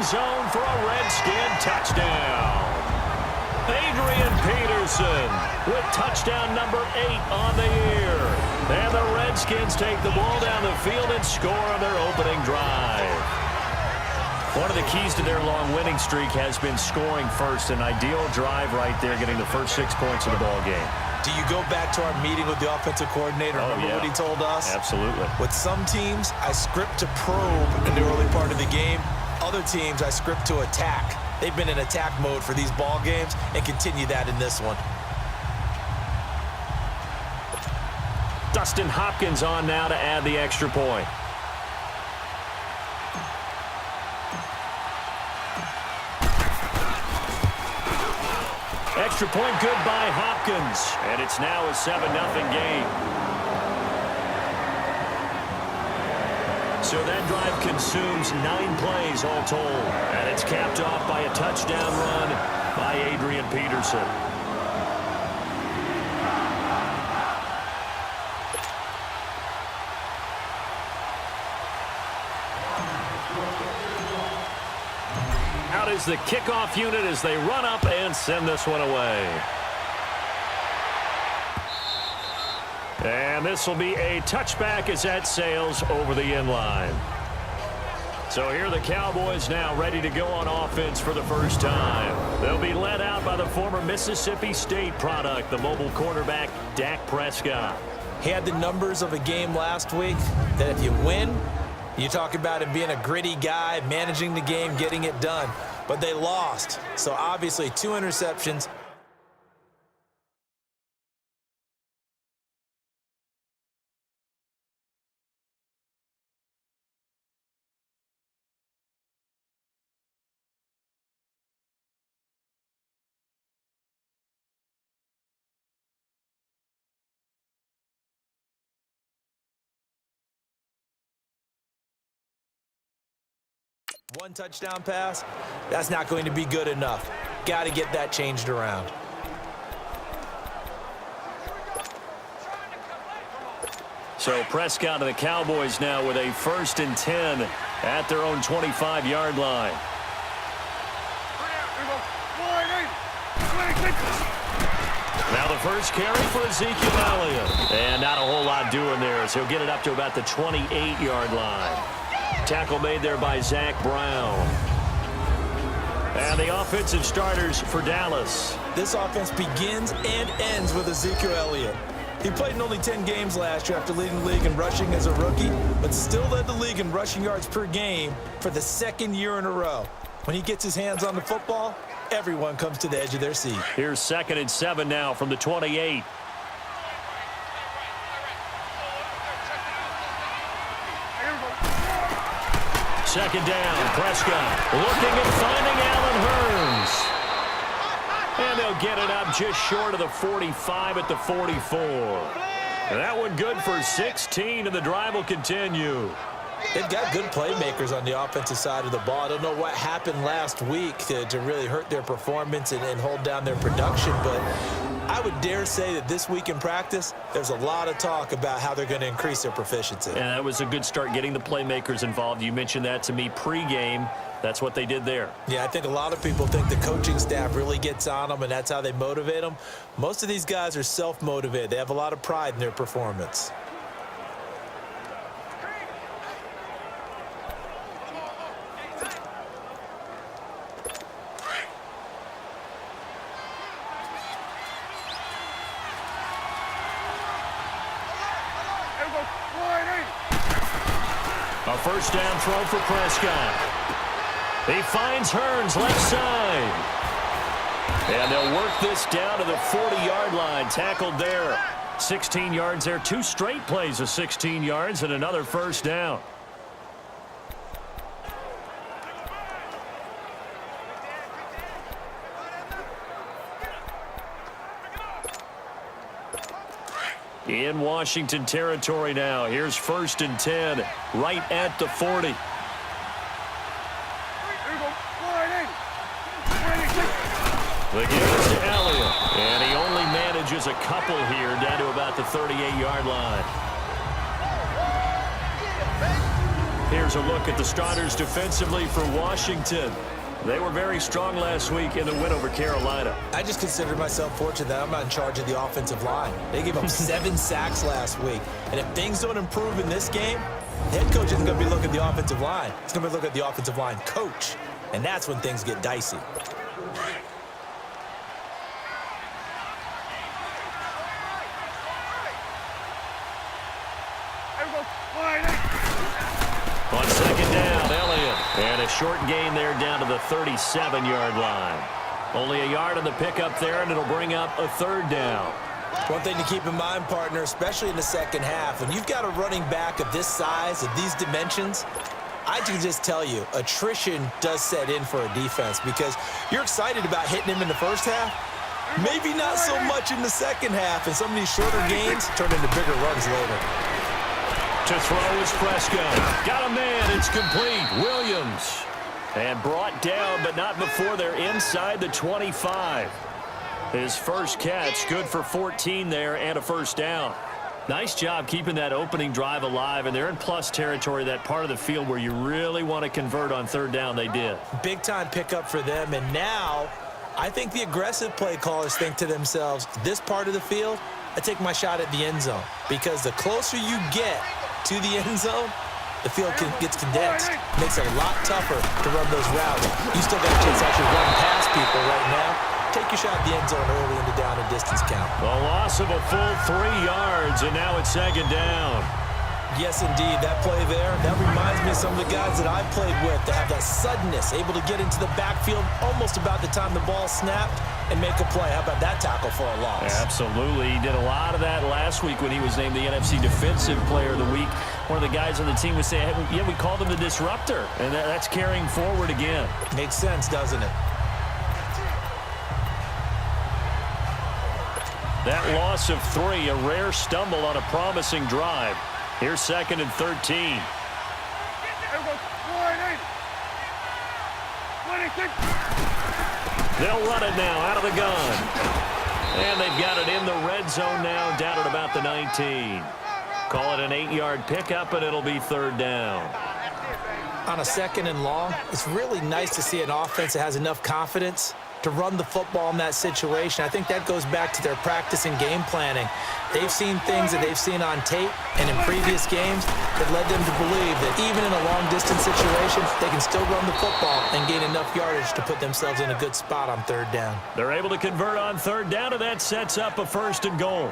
zone for a Redskin touchdown. Adrian Peterson with touchdown number 8 on the year. And the Redskins take the ball down the field and score on their opening drive. One of the keys to their long winning streak has been scoring first. An ideal drive right there, getting the first 6 points of the ball game. Do you go back to our meeting with the offensive coordinator? Remember what he told us? Absolutely. With some teams, I script to probe in the early part of the game. Other teams, I script to attack. They've been in attack mode for these ball games and continue that in this one. Dustin Hopkins on now to add the extra point. Extra point good by Hopkins. And it's now a 7-0 game. So that drive consumes 9 plays all told. And it's capped off by a touchdown run by Adrian Peterson. Out is the kickoff unit as they run up and send this one away. And this will be a touchback as that sails over the end line. So here are the Cowboys now ready to go on offense for the first time. They'll be led out by the former Mississippi State product, the mobile quarterback, Dak Prescott. He had the numbers of a game last week that if you win, you talk about him being a gritty guy, managing the game, getting it done. But they lost. So obviously 2 interceptions. One touchdown pass, that's not going to be good enough. Got to get that changed around. So Prescott and the Cowboys now with a 1st and 10 at their own 25-yard line. Now the first carry for Ezekiel Elliott. And not a whole lot doing there as he'll get it up to about the 28-yard line. Tackle made there by Zach Brown. And the offensive starters for Dallas. This offense begins and ends with Ezekiel Elliott. He played in only 10 games last year after leading the league in rushing as a rookie, but still led the league in rushing yards per game for the 2nd year in a row. When he gets his hands on the football, everyone comes to the edge of their seat. Here's 2nd and 7 now from the 28. Second down, Prescott looking and finding Allen Hurns. And they'll get it up just short of the 45 at the 44. That one good for 16, and the drive will continue. They've got good playmakers on the offensive side of the ball. I don't know what happened last week to really hurt their performance and hold down their production, but I would dare say that this week in practice, there's a lot of talk about how they're going to increase their proficiency. And that was a good start getting the playmakers involved. You mentioned that to me pregame. That's what they did there. Yeah, I think a lot of people think the coaching staff really gets on them, and that's how they motivate them. Most of these guys are self-motivated. They have a lot of pride in their performance. A first down throw for Prescott. He finds Hurns left side. And they'll work this down to the 40-yard line. Tackled there. 16 yards there. 2 straight plays of 16 yards and another first down. In Washington territory now. Here's 1st and 10, right at the 40. The give is to Elliott, and he only manages a couple here down to about the 38-yard line. here's a look at the starters defensively for Washington. They were very strong last week in the win over Carolina. I just consider myself fortunate that I'm not in charge of the offensive line. They gave up 7 sacks last week. And if things don't improve in this game, the head coach isn't going to be looking at the offensive line. He's going to be looking at the offensive line coach. And that's when things get dicey. On second down, Elliott. And a short gain there down to the 37-yard line. Only a yard on the pickup there, and it'll bring up a third down. One thing to keep in mind, partner, especially in the second half, when you've got a running back of this size, of these dimensions, I can just tell you, attrition does set in for a defense because you're excited about hitting him in the first half. Maybe not so much in the second half, and some of these shorter gains turn into bigger runs later. To throw is Prescott. Got a man. It's complete. Williams. And brought down, but not before they're inside the 25. His first catch, good for 14 there and a first down. Nice job keeping that opening drive alive, and they're in plus territory, that part of the field where you really want to convert on third down. They did. Big-time pickup for them, and now I think the aggressive play callers think to themselves, this part of the field, I take my shot at the end zone, because the closer you get to the end zone, the field gets condensed. Makes it a lot tougher to run those routes. You still got a chance to actually run past people right now. Take your shot at the end zone early in the down and distance count. A loss of a full 3 yards, and now it's second down. Yes, indeed. That play there, that reminds me of some of the guys that I played with that have that suddenness, able to get into the backfield almost about the time the ball snapped and make a play. How about that tackle for a loss? Absolutely. He did a lot of that last week when he was named the NFC Defensive Player of the Week. One of the guys on the team would say, hey, yeah, we called him the disruptor, and that's carrying forward again. Makes sense, doesn't it? That loss of 3, a rare stumble on a promising drive. Here's second and 13. They'll run it now out of the gun. And they've got it in the red zone now, down at about the 19. Call it an 8-yard pickup, and it'll be third down. On a second and long, it's really nice to see an offense that has enough confidence to run the football in that situation. I think that goes back to their practice and game planning. They've seen things that they've seen on tape and in previous games that led them to believe that even in a long-distance situation, they can still run the football and gain enough yardage to put themselves in a good spot on third down. They're able to convert on third down, and that sets up a first and goal.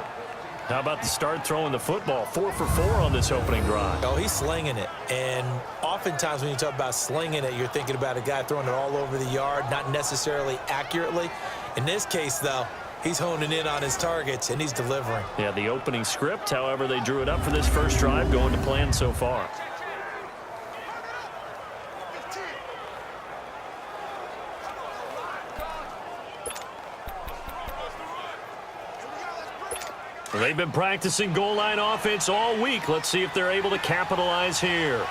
How about the start throwing the football? 4 for 4 on this opening drive. Oh, he's slinging it. And oftentimes when you talk about slinging it, you're thinking about a guy throwing it all over the yard, not necessarily accurately. In this case, though, he's honing in on his targets, and he's delivering. Yeah, the opening script, however, they drew it up for this first drive, going to plan so far. They've been practicing goal line offense all week. Let's see if they're able to capitalize here.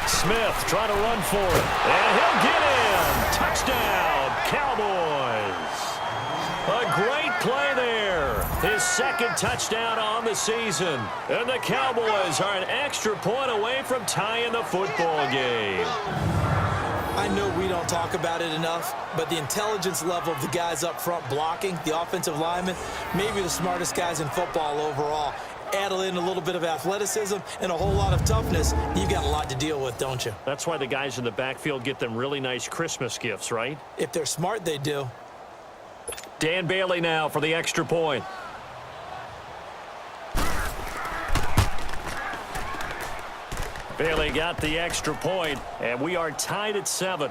Smith trying to run for it. And he'll get in. Touchdown, Cowboys. A great play there. His second touchdown on the season. And the Cowboys are an extra point away from tying the football game. I know we don't talk about it enough, but the intelligence level of the guys up front blocking, the offensive linemen, maybe the smartest guys in football overall. Add in a little bit of athleticism and a whole lot of toughness, you've got a lot to deal with, don't you? That's why the guys in the backfield get them really nice Christmas gifts, right? If they're smart, they do. Dan Bailey now for the extra point. Bailey got the extra point, and we are tied at 7.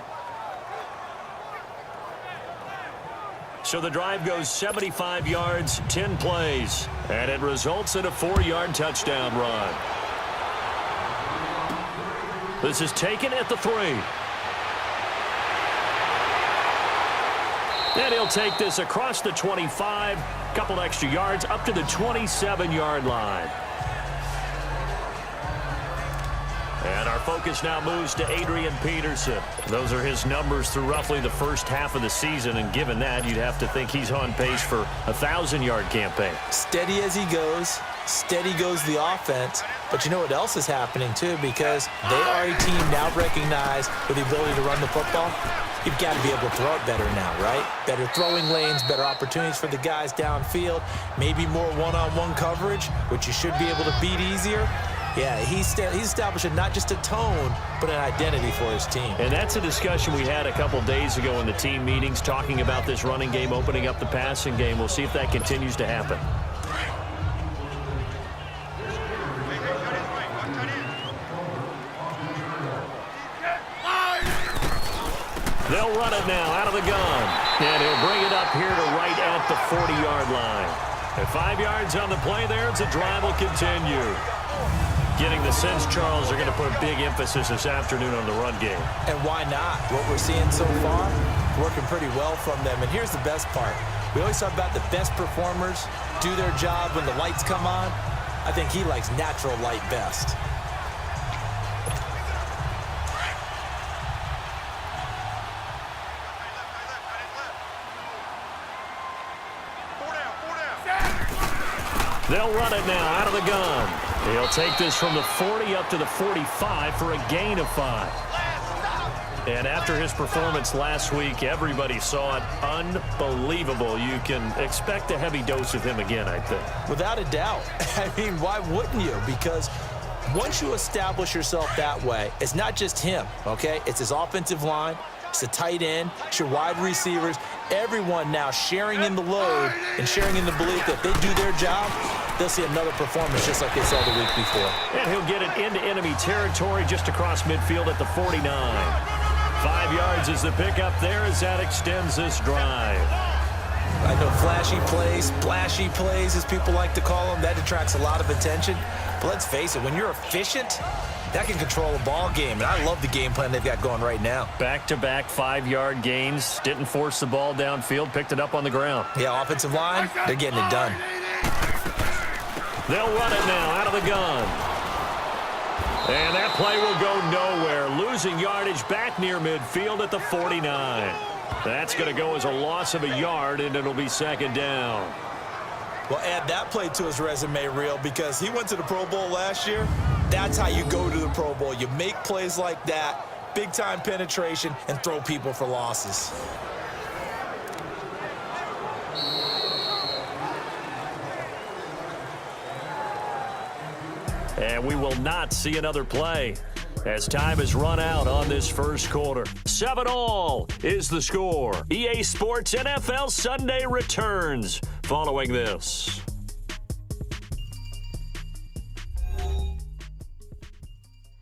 So the drive goes 75 yards, 10 plays, and it results in a 4-yard touchdown run. This is taken at the 3. And he'll take this across the 25, couple extra yards up to the 27-yard line. And our focus now moves to Adrian Peterson. Those are his numbers through roughly the first half of the season, and given that, you'd have to think he's on pace for a 1,000-yard campaign. Steady as he goes, Steady goes the offense. But you know what else is happening, too? Because they are a team now recognized with the ability to run the football. You've got to be able to throw it better now, right? Better throwing lanes, better opportunities for the guys downfield, maybe more one-on-one coverage, which you should be able to beat easier. Yeah, he's establishing not just a tone, but an identity for his team. And that's a discussion we had a couple days ago in the team meetings, talking about this running game, opening up the passing game. We'll see if that continues to happen. They'll run it now out of the gun. And he'll bring it up here to right at the 40-yard line. At 5 yards on the play there, the drive will continue. Getting the sense, Charles, they're going to put big emphasis this afternoon on the run game. And why not? What we're seeing so far, working pretty well from them. And here's the best part. We always talk about the best performers do their job when the lights come on. I think he likes natural light best. They'll run it now out of the gun. He'll take this from the 40 up to the 45 for a gain of 5. And after his performance last week, everybody saw it. Unbelievable. You can expect a heavy dose of him again, I think. Without a doubt. I mean, why wouldn't you? Because once you establish yourself that way, it's not just him, okay? It's his offensive line. It's the tight end. It's your wide receivers. Everyone now sharing in the load and sharing in the belief that if they do their job, they'll see another performance just like they saw the week before. And he'll get it into enemy territory just across midfield at the 49. 5 yards is the pickup there as that extends this drive. I know flashy plays, splashy plays, as people like to call them, that attracts a lot of attention. But let's face it, when you're efficient, that can control a ball game, and I love the game plan they've got going right now. Back-to-back 5-yard gains. Didn't force the ball downfield. Picked it up on the ground. Yeah, offensive line, they're getting it done. They'll run it now out of the gun. And that play will go nowhere. Losing yardage back near midfield at the 49. That's going to go as a loss of a yard, and it'll be second down. Well, add that play to his resume reel because he went to the Pro Bowl last year. That's how you go to the Pro Bowl. You make plays like that, big-time penetration, and throw people for losses. And we will not see another play as time has run out on this first quarter. 7-all is the score. EA Sports NFL Sunday returns following this.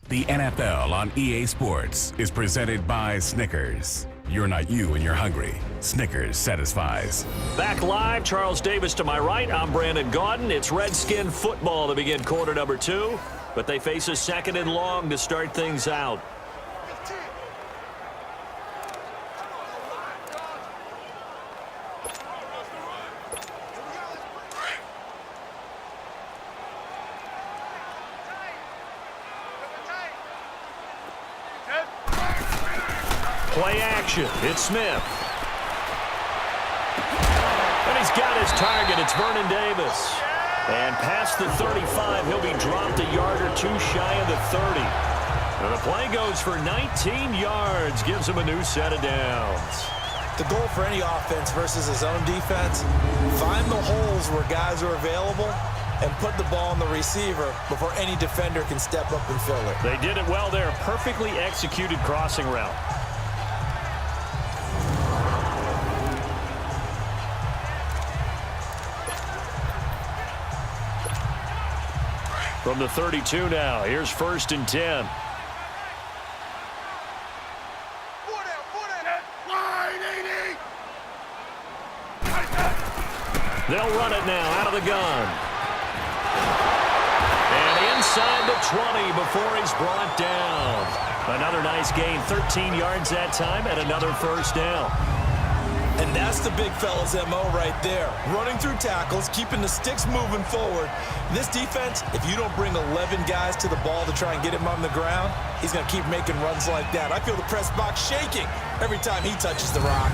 The NFL on EA Sports is presented by Snickers. You're not you when you're hungry. Snickers satisfies. Back live, Charles Davis to my right. I'm Brandon Gaudin. It's Redskin football to begin quarter number 2, but they face a second and long to start things out. Play action. It's Smith. And he's got his target. It's Vernon Davis. And past the 35, he'll be dropped a yard or two shy of the 30. And the play goes for 19 yards. Gives him a new set of downs. The goal for any offense versus his own defense, find the holes where guys are available and put the ball on the receiver before any defender can step up and fill it. They did it well there. Perfectly executed crossing route. From the 32 now, here's 1st and 10. They'll run it now out of the gun. And inside the 20 before he's brought down. Another nice gain, 13 yards that time, and another first down. And that's the big fella's MO right there. Running through tackles, keeping the sticks moving forward. This defense, if you don't bring 11 guys to the ball to try and get him on the ground, he's going to keep making runs like that. I feel the press box shaking every time he touches the rock.